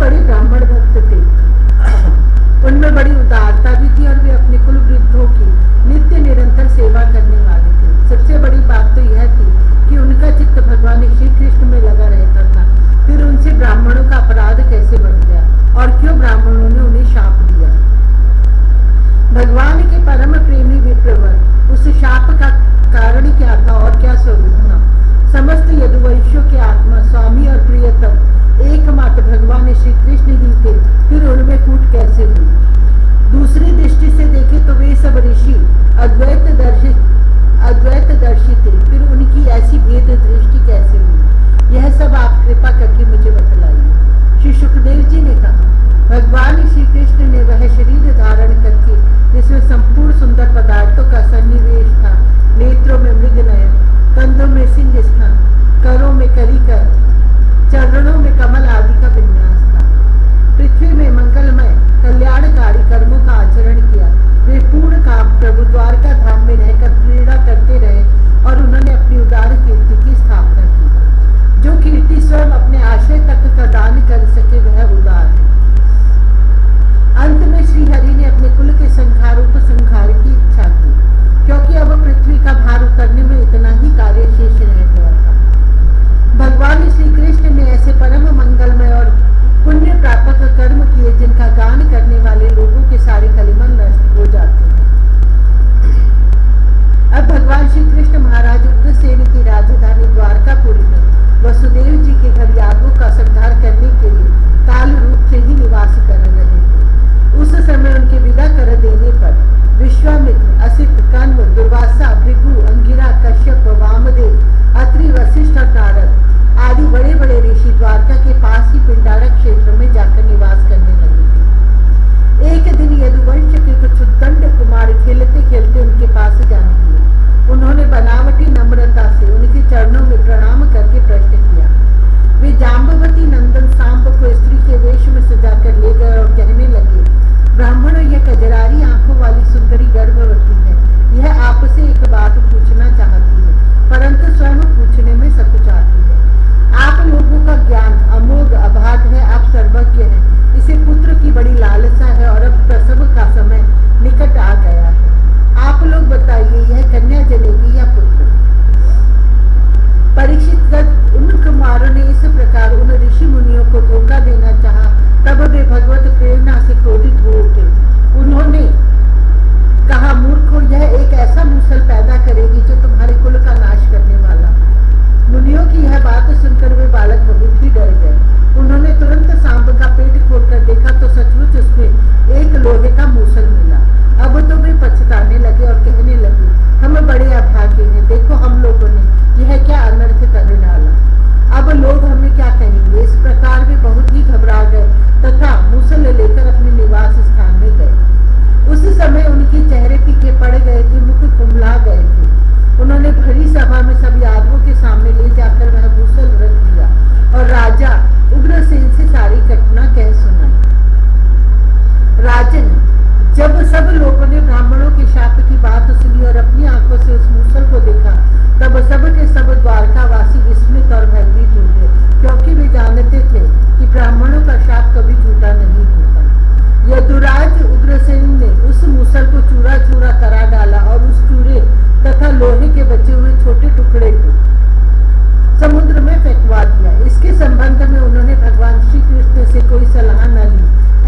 बड़े ब्राह्मण भक्त थे। उनमें बड़ी उदारता भी थी और वे अपने कुल वृद्धों की नित्य निरंतर सेवा करने वाले थे। सबसे बड़ी बात तो यह थी कि उनका चित्त भगवान श्री कृष्ण में लगा रहता था। फिर उनसे ब्राह्मणों का अपराध कैसे बढ़ गया और क्यों ब्राह्मणों ने उन्हें शाप दिया? भगवान के परम प्रेमी विप्रवर उस शाप का कारण क्या था और क्या स्वरूप था? समस्त यदुवंशियों के आत्मा, स्वामी और प्रियतम एकमात्र भगवान श्री कृष्ण ही थे। फिर उनमें फूट कैसे हुई? दूसरी दृष्टि से देखें तो वे सब ऋषि अद्वैतदर्शी थे। फिर उनकी ऐसी भेद दृष्टि कैसे हुई? यह सब आप कृपा करके मुझे बतलाइए। श्री सुखदेव जी ने कहा, भगवान श्री कृष्ण ने वह शरीर धारण करके जिसमें संपूर्ण सुंदर पदार्थों का सन्निवेश था, नेत्रों में मृगनयन, कंधों में सिंह स्थान, करों में करिकर, चरणों में कमल आदि का विन्यास था, पृथ्वी में मंगलमय कल्याणकारी कर्मों का आचरण किया। वे पूर्ण काम प्रभु द्वारका धाम में रहकर क्रीड़ा करते रहे और उन्होंने अपनी उदार कीर्ति की स्थापना की। जो कीर्ति स्वयं अपने आश्रय तक का दान कर सके वह उदार है। अंत में श्री हरि ने अपने कुल के संहार की इच्छा की, क्योंकि अब पृथ्वी का भार उतरने में इतना ही कार्य शेष रह गया था। भगवान श्री कृष्ण ने ऐसे परम मंगलमय और पुण्य प्रापक कर्म किए जिनका गान करने वाले लोगों के सारे कलिमल नष्ट हो जाते हैं। अब भगवान श्री कृष्ण महाराज उग्रसेन की राजधानी द्वारकापुरी में वसुदेव जी के घर यादवों का संहार करने के लिए काल रूप से ही निवास कर रहे थे। उस समय उनके विदा कर देने पर विश्वामित्र, असित, कण्व, दुर्वासा, भृगु, अंगिरा, कश्यप, वामदेव, अत्रि, वशिष्ठ और नारद आदि बड़े बड़े ऋषि द्वारका के पास ही पिंडारक क्षेत्र में जाकर निवास करने लगे थे। एक दिन यदुवंश के कुछ उद्दंड कुमार खेलते खेलते उनके पास जाने लगे। उन्होंने बनावटी नम्रता से उनके चरणों में प्रणाम करके प्रश्न किया। वे जाम्बवती नंदन सांब को स्त्री के वेश में सजाकर ले गए और कहने लगे, ब्राह्मणों, यह कजरारी आंखों वाली सुंदरी गर्भवती है। यह आपसे एक बात पूछना चाहती है, परंतु स्वयं पूछने में सकुचाती है। आप लोगों का ज्ञान अमोघ अभाग है, आप सर्वज्ञ हैं। इसे पुत्र की बड़ी लालसा है और अब प्रसव का समय निकट आ गया है। आप लोग बताइए, यह कन्या जनेगी या पुत्र? परीक्षित उन कुमारों ने इस प्रकार उन ऋषि मुनियों को धोखा देना चाहा। तब वे भगवत प्रेरणा से क्रोधित हो उठे। उन्होंने कहा, मूर्खों, यह एक ऐसा मूसल पैदा करेगी जो तुम्हारे कुल का नाश करने वाला। मुनियों की यह बात सुनकर वे बालक बहुत ही डर गए। उन्होंने तुरंत सांब का पेट खोलकर देखा तो सचमुच उसमें एक लोहे का मूसल मिला। अब तो वे पछताने लगे और कहने लगे, हम बड़े अभागे हैं। देखो, हम लोगों ने यह क्या अनर्थ कर डाला। अब लोग हमें क्या कहेंगे? इस प्रकार वे बहुत ही घबरा गए तथा मूसल लेकर अपने निवास स्थान में गए। उस समय उनके चेहरे फीके पड़ गए थे, मुख कुम्हला गए थे। उन्होंने भरी सभा में सब यादवों के सामने ले जाकर वह मूसल रख दिया और राजा उग्रसेन से सारी घटना कह सुनाई। राजन, जब सब लोगों ने ब्राह्मणों के शाप की बात सुनी और अपनी आंखों से उस मूसल को देखा, तब सब के सब द्वारकावासी विस्मित और भयभीत हो गए, क्योंकि वे जानते थे कि ब्राह्मणों का शाप कभी झूठा नहीं होता। यदुराज उग्रसेन ने उस मूसल को चूरा चूरा करा डाला और उस चूरे तथा लोहे के बचे हुए छोटे टुकड़े को समुद्र में फेंकवा दिया। इसके संबंध में उन्होंने भगवान श्री कृष्ण से कोई सलाह न ली,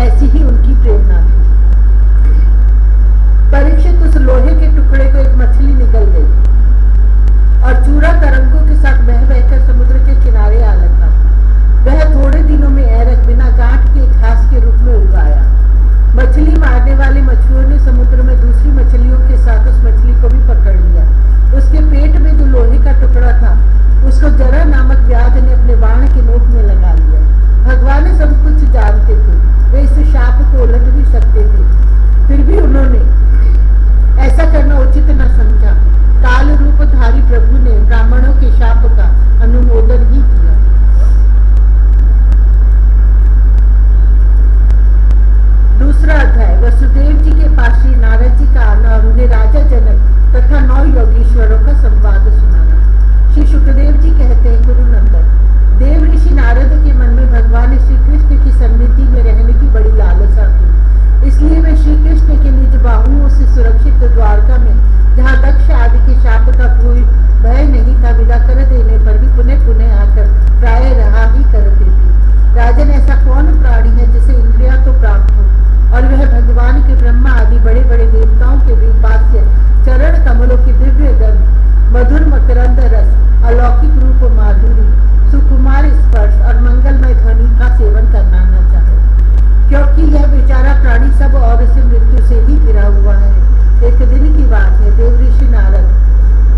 ऐसी ही उनकी प्रेरणा थी। परीक्षित, उस लोहे के टुकड़े को एक मछली निकल गई और चूरा तरंगों के साथ बह बहकर समुद्र के किनारे आ लगा। वह थोड़े दिनों में ऐरक बिना गांठ के घास के रूप में उगाया। मछली मारने वाले मछुओं ने समुद्र में दूसरी मछलियों के साथ उस मछली को भी पकड़ लिया। उसके पेट में जो लोहे का टुकड़ा था, उसको जरा नामक व्याध ने अपने बाण के नोक में लगा लिया। भगवान सब कुछ जानते थे, वे इस शाप को उलट भी सकते थे, फिर भी उन्होंने ऐसा करना उचित न समझा। काल रूपधारी प्रभु ने ब्राह्मणों के शाप का अनुमोदन ही किया। दूसरा अध्याय। वसुदेव जी के पास श्री नारद जी का आना और उन्हें राजा जनक तथा 9 योगीश्वरों का संवाद सुनाना। श्री सुखदेव जी कहते हैं, गुरु नंदन, देव ऋषि नारद के मन में भगवान श्री कृष्ण की सन्निधि में रहने की बड़ी लालसा थी। इसलिए वे श्री कृष्ण के निज बाहुओं से सुरक्षित द्वारका में, जहाँ दक्ष आदि के शाप का कोई भय नहीं था, विदा कर देने पर भी पुनः पुनः आकर प्राय रहा ही करते थे। राजन, ऐसा कौन प्राणी है जिसे इंद्रिया तो प्राप्त हो और वह भगवान के ब्रह्मा आदि बड़े बड़े देवताओं के भी पास्य चरण कमलों की दिव्य गंध, मधुर मकरंद रस, अलौकिक रूप माधुरी, सुकुमार स्पर्श और मंगलमय ध्वनि का सेवन करना न चाहे, क्योंकि यह बेचारा प्राणी सब और से मृत्यु से ही घिरा हुआ है। एक दिन की बात है, देव ऋषि नारद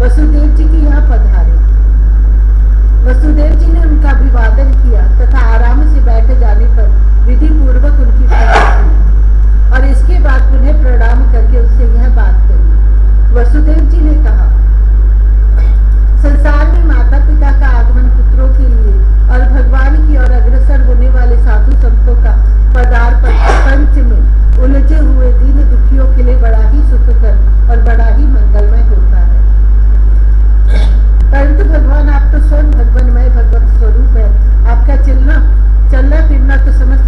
वसुदेव जी के यहाँ पधारे। वसुदेव जी ने उनका अभिवादन किया तथा आराम से बैठ जाने पर विधि पूर्वक उनकी पूजा की और इसके बाद पुनः प्रणाम करके उससे यह बात कही। वसुदेव जी ने कहा, संसार में माता पिता का आगमन पुत्रों के लिए और भगवान की ओर अग्रसर होने वाले साधु संतों का पदार्पण प्रपंच में उलझे हुए दीन दुखियों के लिए बड़ा ही सुखकर और बड़ा ही मंगलमय होता है। परंतु भगवान, आप तो स्वयं भगवानमय भगवत स्वरूप है। आपका चलना फिरना तो समझ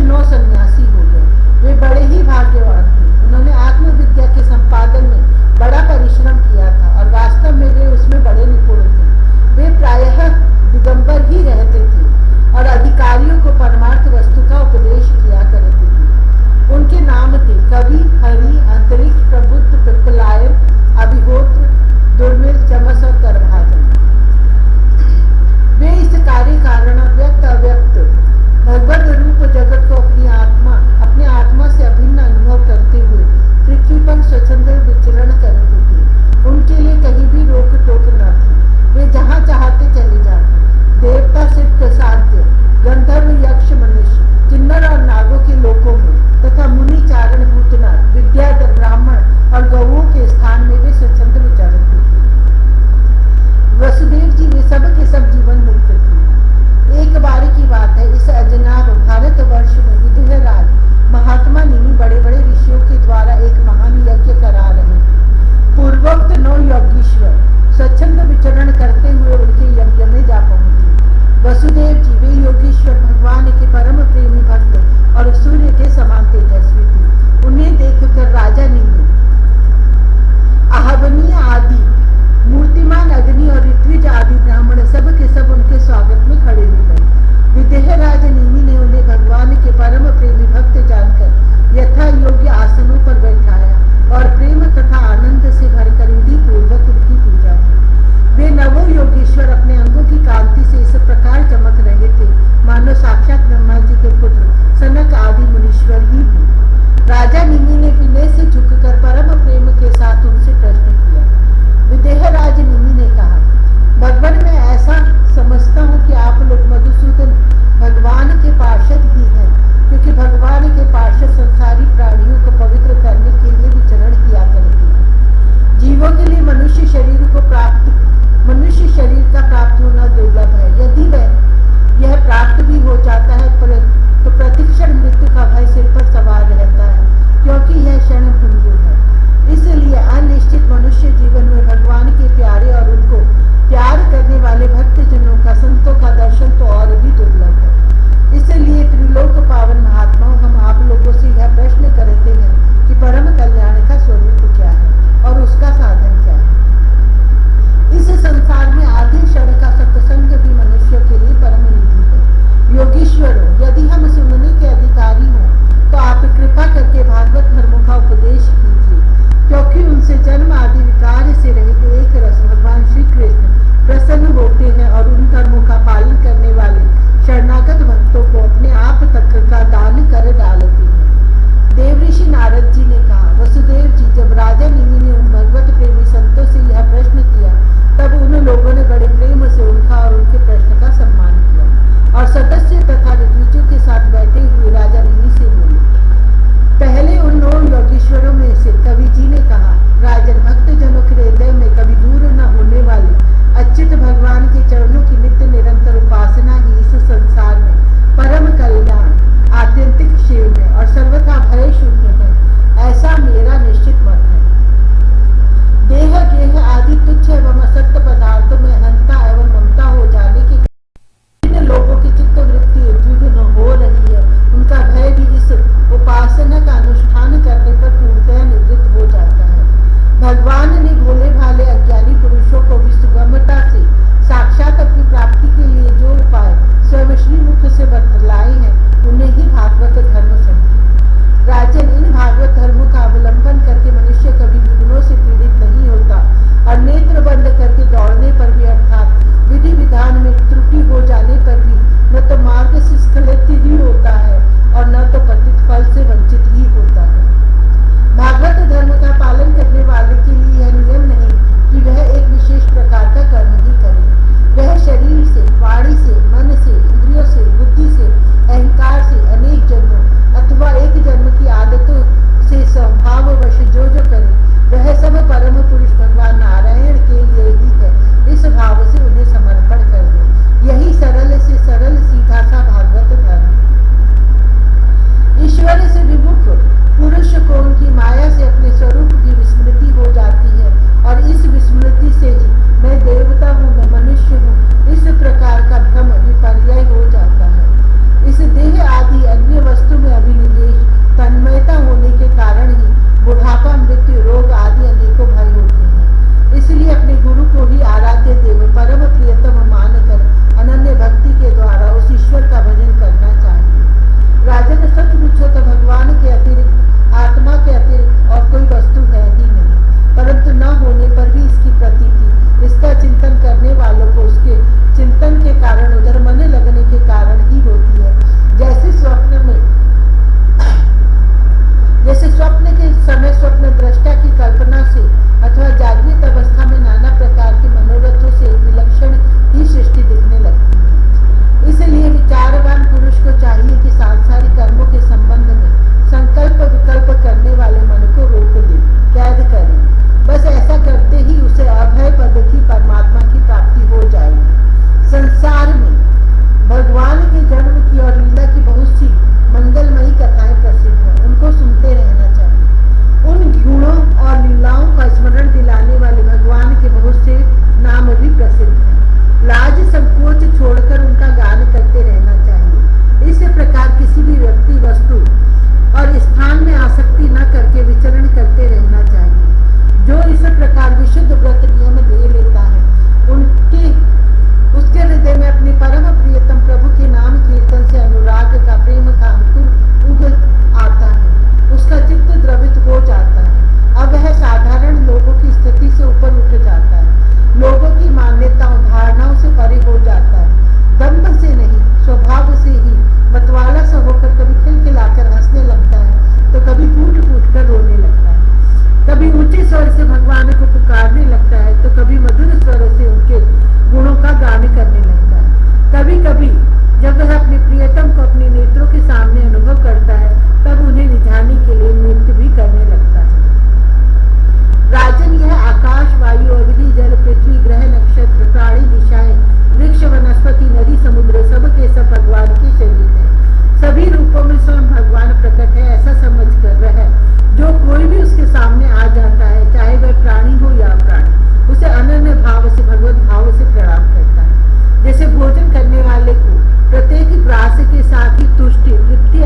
9 सन्यासी हो गए। वे बड़े ही भाग्यवान थे। उन्होंने आत्मविद्या के संपादन में बड़ा परिश्रम किया था और वास्तव में वे उसमें बड़े निपुण थे। वे प्रायः दिगंबर ही रहते थे और अधिकारियों को परमार्थ वस्तु का उपदेश किया करते थे। उनके नाम थे कवि, हरि, अंतरिक्ष, प्रबुद्ध, पिप्पलायन, अभिहोत्र, दुर्मिल, चमस और करभाजन। वे इस कार्य कारण व्यक्त अव्यक्त भगवद रूप जगत को अपने आत्मा से अभिन्न अनुभव रूपों में स्वयं भगवान प्रकट है ऐसा समझकर वह जो कोई भी उसके सामने आ जाता है, चाहे वह प्राणी हो या अप्राणी, उसे अनन्य भाव से भगवत भाव से प्रणाम करता है। जैसे भोजन करने वाले को प्रत्येक ग्रास के साथ ही तुष्टि, तृप्ति